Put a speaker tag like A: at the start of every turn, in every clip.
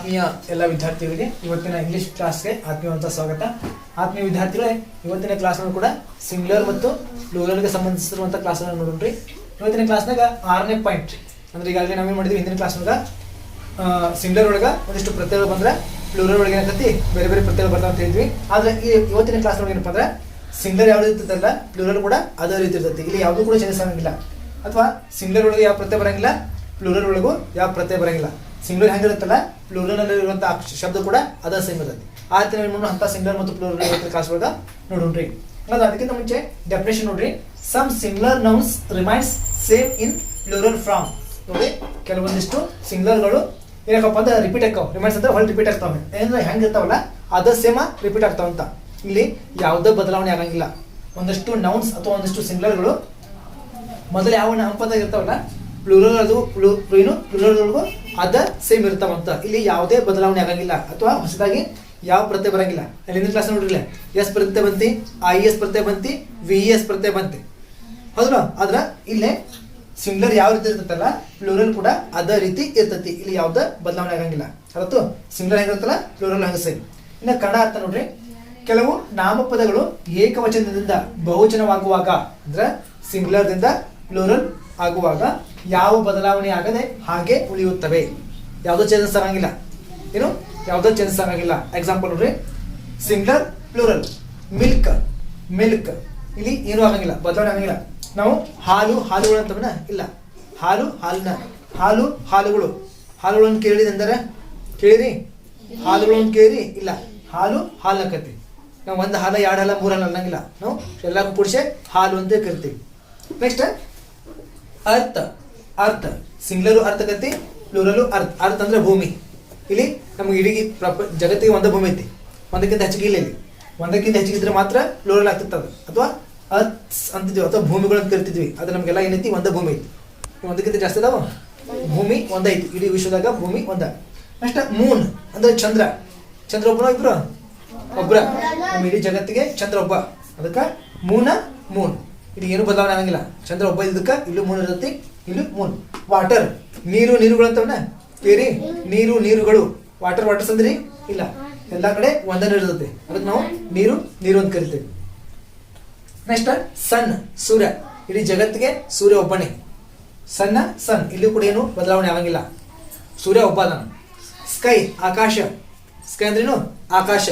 A: ಆತ್ಮೀಯ ಎಲ್ಲ ವಿದ್ಯಾರ್ಥಿಗಳಿಗೆ ಇವತ್ತಿನ ಇಂಗ್ಲಿಷ್ ಕ್ಲಾಸ್ಗೆ ಆತ್ಮೀಯವಂತ ಸ್ವಾಗತ. ಆತ್ಮೀಯ ವಿದ್ಯಾರ್ಥಿಗಳೇ, ಇವತ್ತಿನ ಕ್ಲಾಸ್ನಲ್ಲಿ ಕೂಡ ಸಿಂಗ್ಯುಲರ್ ಮತ್ತು ಪ್ಲೂರಲ್ಗೆ ಸಂಬಂಧಿಸಿರುವಂಥ ಕ್ಲಾಸ್ಗಳನ್ನು ನೋಡ್ರಿ. ಇವತ್ತಿನ ಕ್ಲಾಸ್ನಾಗ 6ನೇ ಪಾಯಿಂಟ್ ಅಂದ್ರೆ ಈಗಾಗಲೇ ನಾವೇನು ಮಾಡಿದ್ವಿ ಹಿಂದಿನ ಕ್ಲಾಸ್ನಾಗ ಸಿಂಗ್ಯುಲರ್ ಒಳಗೆ ಒಂದಿಷ್ಟು ಪ್ರತ್ಯಯಗಳು ಬಂದ್ರೆ ಪ್ಲೂರಲ್ ಒಳಗೆ ಏನಂತತಿ ಬೇರೆ ಬೇರೆ ಪ್ರತ್ಯಯಗಳು ಬರ್ತಾವ ಅಂತ ಹೇಳಿದ್ವಿ. ಆದ್ರೆ ಈ ಇವತ್ತಿನ ಕ್ಲಾಸ್ನೊಳಗೆ ಏನಪ್ಪ ಅಂದ್ರೆ ಸಿಂಗ್ಯುಲರ್ ಯಾವ್ದು ಇರ್ತದಲ್ಲ ಪ್ಲೂರಲ್ ಕೂಡ ಅದೇ ರೀತಿ ಇರ್ತೈತಿ. ಇಲ್ಲಿ ಯಾವುದು ಕೂಡ ಚೇಂಜಸ್ ಆಗಂಗಿಲ್ಲ, ಅಥವಾ ಸಿಂಗ್ಯುಲರ್ ಒಳಗೆ ಯಾವ ಪ್ರತ್ಯಯ ಬರಂಗಿಲ್ಲ, ಪ್ಲೂರಲ್ ಒಳಗೂ ಯಾವ ಪ್ರತ್ಯಯ ಬರಂಗಿಲ್ಲ. ಸಿಂಗ್ಯುಲರ್ ಹೆಂಗಿರುತ್ತಲ್ಲ ಪ್ಲೂರಲ್ ನಲ್ಲಿ ಇರುವಂತಹ ಶಬ್ದ ಕೂಡ ಅದ ಸೇಮ್ ಇರ್ತೈತಿ. ಆ ರೀತಿ ನಾವು ಅಂತ ಸಿಂಗ್ಯುಲರ್ ಮತ್ತು ಪ್ಲೂರಲ್ ಕ್ಲಾಸ್ ಒಳಗ ನೋಡ್ರಿ. ಅದಕ್ಕಿಂತ ಮುಂಚೆ ಡೆಫಿನೇಷನ್ ನೋಡ್ರಿ. Some singular nouns remains same in plural from. ನೋಡಿ, ಕೆಲವೊಂದಿಷ್ಟು ಸಿಂಗ್ಯುಲರ್ಗಳು ಏನಕ್ಕಪ್ಪ ಅಂತ ರಿಪೀಟ್ ಆಗ್ತಾವ. ರಿಮೈನ್ಸ್ ಅಂದ್ರೆ ಹೊಳ್ಳಿ ರಿಪೀಟ್ ಆಗ್ತಾವೆ. ಏನಂದ್ರೆ ಹೆಂಗಿರ್ತಾವಲ್ಲ ಅದ ಸೇಮ ರಿಪೀಟ್ ಆಗ್ತಾವಂತ. ಇಲ್ಲಿ ಯಾವುದೇ ಬದಲಾವಣೆ ಆಗಂಗಿಲ್ಲ. ಒಂದಷ್ಟು ನೌನ್ಸ್ ಅಥವಾ ಒಂದಿಷ್ಟು ಸಿಂಗ್ಯುಲರ್ಗಳು ಮೊದಲು ಯಾವ ನಾಮಪದ ಇರ್ತಾವಲ್ಲ ಪ್ಲೂರಲ್ ಅದು ಪ್ಲೂರಲ್ಗಳಿಗೂ ಅದ ಸೇಮ್ ಇರ್ತಾವಂತ. ಇಲ್ಲಿ ಯಾವುದೇ ಬದಲಾವಣೆ ಆಗಂಗಿಲ್ಲ ಅಥವಾ ಹೊಸದಾಗಿ ಯಾವ ಪ್ರತ್ಯಯ ಬರಂಗಿಲ್ಲ. ಅಲ್ಲಿ ಹಿಂದಿನ ಕ್ಲಾಸ್ ನೋಡ್ರಿಲ್ಲ, ಎಸ್ ಪ್ರತ್ಯಯ ಬಂತಿ, IES ಪ್ರತ್ಯಯ ಬಂತಿ, VES ಪ್ರತ್ಯಯ ಬಂತಿ, ಹೌದಲ್ಲ. ಆದ್ರ ಇಲ್ಲೇ ಸಿಂಗ್ಯುಲರ್ ಯಾವ ರೀತಿ ಇರ್ತೈತಲ್ಲ ಪ್ಲೂರಲ್ ಕೂಡ ಅದೇ ರೀತಿ ಇರ್ತೈತಿ. ಇಲ್ಲಿ ಯಾವುದೇ ಬದಲಾವಣೆ ಆಗಂಗಿಲ್ಲ. ಅದತ್ತು ಸಿಂಗ್ಯುಲರ್ ಹೆಂಗಿರ್ತಲ್ಲ ಪ್ಲೂರಲ್ ಹಂಗ ಸೇಮ್. ಇನ್ನು ಕನ್ನಡ ಅರ್ಥ ನೋಡ್ರಿ. ಕೆಲವು ನಾಮಪದಗಳು ಏಕವಚನದಿಂದ ಬಹುವಚನವಾಗುವಾಗ ಅಂದ್ರೆ ಸಿಂಗ್ಯುಲರ್ ದಿಂದ ಪ್ಲೂರಲ್ ಆಗುವಾಗ ಯಾವ ಬದಲಾವಣೆ ಆಗದೆ ಹಾಗೆ ಉಳಿಯುತ್ತವೆ. ಯಾವುದೋ ಚೇಂಜಸ್ ಆಗಂಗಿಲ್ಲ. ಏನು ಯಾವುದೋ ಚೇಂಜಸ್ ಆಗಂಗಿಲ್ಲ. ಎಕ್ಸಾಂಪಲ್ ನೋಡ್ರಿ, ಸಿಂಗ್ಯುಲರ್ ಪ್ಲೂರಲ್ ಮಿಲ್ಕ್ ಮಿಲ್ಕ್, ಇಲ್ಲಿ ಏನೂ ಆಗಂಗಿಲ್ಲ, ಬದಲಾವಣೆ ಆಗಂಗಿಲ್ಲ. ನಾವು ಹಾಲು ಹಾಲುಗಳು ಅಂತವನ ಇಲ್ಲ, ಹಾಲು ಹಾಲಿನ, ಹಾಲು ಹಾಲುಗಳು, ಹಾಲುಗಳನ್ನು ಕೇಳಿದೆಂದರೆ ಕೇಳಿರಿ, ಹಾಲುಗಳನ್ನು ಕೇಳಿರಿ ಇಲ್ಲ, ಹಾಲು ಹಾಲು ಹಾಕತ್ತಿ. ನಾವು ಒಂದು ಹಾಲ ಎರಡು ಹಾಲ ಮೂರು ಹಾಲು ಅನ್ನಂಗಿಲ್ಲ. ನಾವು ಎಲ್ಲಕ್ಕೂ ಕೂಡಿಸೆ ಹಾಲು ಅಂತ ಕರಿತೀವಿ. ನೆಕ್ಸ್ಟ್ ಅರ್ಥ. ಅರ್ಥ ಸಿಂಗ್ಯುಲರ್ ಅರ್ಥಕತಿ, ಪ್ಲೂರಲು ಅರ್ಥ. ಅರ್ಥ ಅಂದ್ರೆ ಭೂಮಿ. ಇಲ್ಲಿ ನಮ್ಗೆ ಇಡೀ ಜಗತ್ತಿಗೆ ಒಂದೇ ಭೂಮಿ ಐತಿ, ಒಂದಕ್ಕಿಂತ ಹೆಚ್ಚಿಗೆ ಇಲ್ಲ. ಇಲ್ಲಿ ಒಂದಕ್ಕಿಂತ ಹೆಚ್ಚಿಗೆ ಇದ್ರೆ ಮಾತ್ರ ಪ್ಲೂರಲ್ ಆಗ್ತಿತ್ತು ಅದು, ಅಥವಾ ಅರ್ತ್ ಅಂತಿದ್ವಿ ಅಥವಾ ಭೂಮಿಗಳು ಅಂತ ಕರಿತಿದ್ವಿ. ಅದು ನಮಗೆಲ್ಲ ಏನೈತಿ ಒಂದೇ ಭೂಮಿ ಐತಿ. ಒಂದಕ್ಕಿಂತ ಜಾಸ್ತಿ ಅದಾವ, ಭೂಮಿ ಒಂದೈತಿ ಇಡೀ ವಿಶ್ವದಾಗ, ಭೂಮಿ ಒಂದ. ನೆಕ್ಸ್ಟ್ ಮೂನ್ ಅಂದ್ರೆ ಚಂದ್ರ. ಚಂದ್ರ ಒಬ್ಬನ ಇಬ್ರು ಒಬ್ರ, ನಮ್ಮ ಇಡೀ ಜಗತ್ತಿಗೆ ಚಂದ್ರ ಒಬ್ಬ, ಅದಕ್ಕೆ ಮೂನ ಮೂನ್. ಇಲ್ಲಿ ಏನು ಬದಲಾವಣೆ ಆಗಂಗಿಲ್ಲ. ಚಂದ್ರ ಒಬ್ಬ ಇದಕ್ಕೆ ಇಲ್ಲೂ ಮೂನ್ ಇರ್ತೈತಿ, ಇಲ್ಲೂ ಮೂನ್. ವಾಟರ್ ನೀರು ನೀರುಗಳು ಅಂತವನ ಕೇರಿ, ನೀರು ನೀರುಗಳು. ವಾಟರ್ ವಾಟರ್ಸ್ ಅಂದ್ರಿ ಇಲ್ಲ, ಎಲ್ಲಾ ಕಡೆ ಒಂದನೇ ಇರ್ತೈತಿ, ಅದಕ್ಕೆ ನಾವು ನೀರು ನೀರು ಅಂತ ಕರಿತೇವೆ. ನೆಕ್ಸ್ಟ್ ಸನ್ ಸೂರ್ಯ. ಇಡೀ ಜಗತ್ತಿಗೆ ಸೂರ್ಯ ಒಬ್ಬನೇ. ಸಣ್ಣ ಸನ್, ಇಲ್ಲೂ ಕೂಡ ಏನು ಬದಲಾವಣೆ ಆಗಂಗಿಲ್ಲ, ಸೂರ್ಯ ಒಬ್ಬ ಅದಾನ. ಸ್ಕೈ ಆಕಾಶ. ಸ್ಕೈ ಅಂದ್ರೇನು ಆಕಾಶ.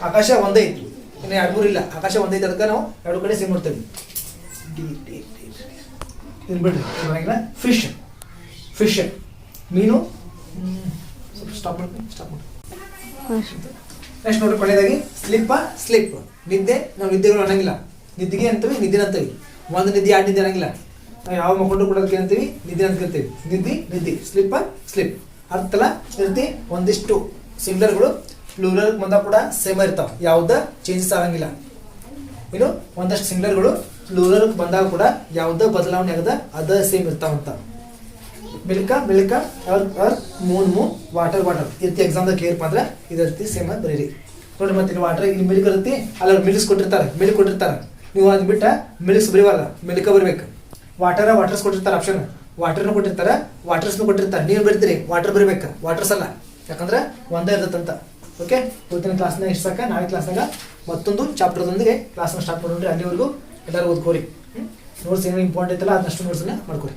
A: ಆಕಾಶ ಒಂದೇ ಐತಿ, ಇನ್ನು ಎರಡು ಮೂರು ಇಲ್ಲ, ಆಕಾಶ ಒಂದೇ ಐತಿ, ಅದಕ್ಕೆ ನಾವು ಎರಡು ಕಡೆ ಸೇಮ್ ಮಾಡ್ತೇವೆ. ಬಿಡ್ರಿ ಫಿಶ್. ಫಿಶ್ ಮೀನು. ಸ್ಟಾಪ್ ಮಾಡ್ತೀನಿ, ಸ್ಟಾಪ್ ಮಾಡಿ. ನೆಕ್ಸ್ಟ್ ನೋಡ್ರಿ, ಕೊನೆಯದಾಗಿ ಸ್ಲಿಪ್ ಸ್ಲಿಪ್. ನಿದ್ದೆ ನಾವು ನಿದ್ದೆಗಳು ಅನ್ನಂಗಿಲ್ಲ, ನಿದ್ದಿಗೆ ಅಂತೀವಿ ನಿದ್ದೆ ಅಂತೀವಿ. ಒಂದು ನಿದ್ದೆ ಎರಡು ನಿದ್ದೆ ಅನ್ನಂಗಿಲ್ಲ. ನಾವು ಯಾವ ಮಕ್ಕೊಂಡು ಕೊಡೋದಕ್ಕೆ ಅಂತೀವಿ ನಿದ್ದೆ ಅಂತ ಕರಿತೀವಿ. ನಿದ್ದೆ ನಿದ್ದೆ, ಸ್ಲಿಪ್ ಸ್ಲಿಪ್. ಅರ್ಥಲ್ಲ ಇರ್ತಿ. ಒಂದಿಷ್ಟು ಸಿಂಗ್ಯುಲರ್ಗಳು ಪ್ಲೂರಲ್ ಬಂದ ಕೂಡ ಸೇಮ್ ಇರ್ತಾವ, ಯಾವುದೇ ಚೇಂಜಸ್ ಆಗಂಗಿಲ್ಲ. ಇನ್ನು ಒಂದಷ್ಟು ಸಿಂಗ್ಯುಲರ್ಗಳು ಪ್ಲೂರಲ್ ಬಂದಾಗ ಕೂಡ ಯಾವುದೇ ಬದಲಾವಣೆ ಆಗದ ಅದ ಸೇಮ್ ಇರ್ತಾವಂತ. Milk milk, earth moon moon, water water. ಈ ರೀತಿ ಎಕ್ಸಾಮ್ದಾಗ ಕೇರ್ಪ ಅಂದ್ರೆ ಇದೇ ರೀತಿ ಸೇಮ್ ಅಂತ ಬರೀರಿ. ನೋಡಿ, ಮತ್ತೆ ಇಲ್ಲಿ ವಾಟರ್ ಇಲ್ಲಿ ಮಿಲ್ಕ್ ಇರುತ್ತೆ, ಅಲ್ಲ ಮಿಲ್ಕ್ಸ್ ಕೊಟ್ಟಿರ್ತಾರೆ, ಮಿಲ್ಕ್ ಕೊಟ್ಟಿರ್ತಾರೆ. ನೀವು ಅದ್ ಬಿಟ್ಟ ಮಿಲ್ಕ್ಸ್ ಬರೀಬಾರ್ದ, ಮಿಲ್ಕ ಬರ್ಬೇಕು. ವಾಟರ್ಸ್ ಕೊಟ್ಟಿರ್ತಾರೆ ಆಪ್ಷನ್, ವಾಟರ್ನು ಕೊಟ್ಟಿರ್ತಾರೆ, ವಾಟರ್ಸ್ನು ಕೊಟ್ಟಿರ್ತಾರೆ. ನೀವು ಬರ್ತೀರಿ ವಾಟರ್ ಬರೀಬೇಕು, ವಾಟರ್ಸ್ ಅಲ್ಲ, ಯಾಕಂದ್ರೆ ಒಂದೇ ಇರ್ತದಂತ. ಓಕೆ, ಇವತ್ತಿನ ಕ್ಲಾಸ್ನಾಗ ಇಷ್ಟ ಸಾಕ. ನಾಳೆ ಕ್ಲಾಸ್ನಾಗ ಮತ್ತೊಂದು ಚಾಪ್ಟರ್ದೊಂದಿಗೆ ಕ್ಲಾಸ್ನ ಸ್ಟಾರ್ಟ್ ಮಾಡೋಣ್ರಿ. ಅಲ್ಲಿವರೆಗೂ ಎಲ್ಲರೂ ಓದ್ಕೋರಿ. ನೋಟ್ಸ್ ಏನೇನು ಇಂಪಾರ್ಟೆಂಟ್ ಐತಲ್ಲ ಅದನ್ನಷ್ಟು ನೋಟ್ಸನ್ನ ಮಾಡ್ಕೊರಿ.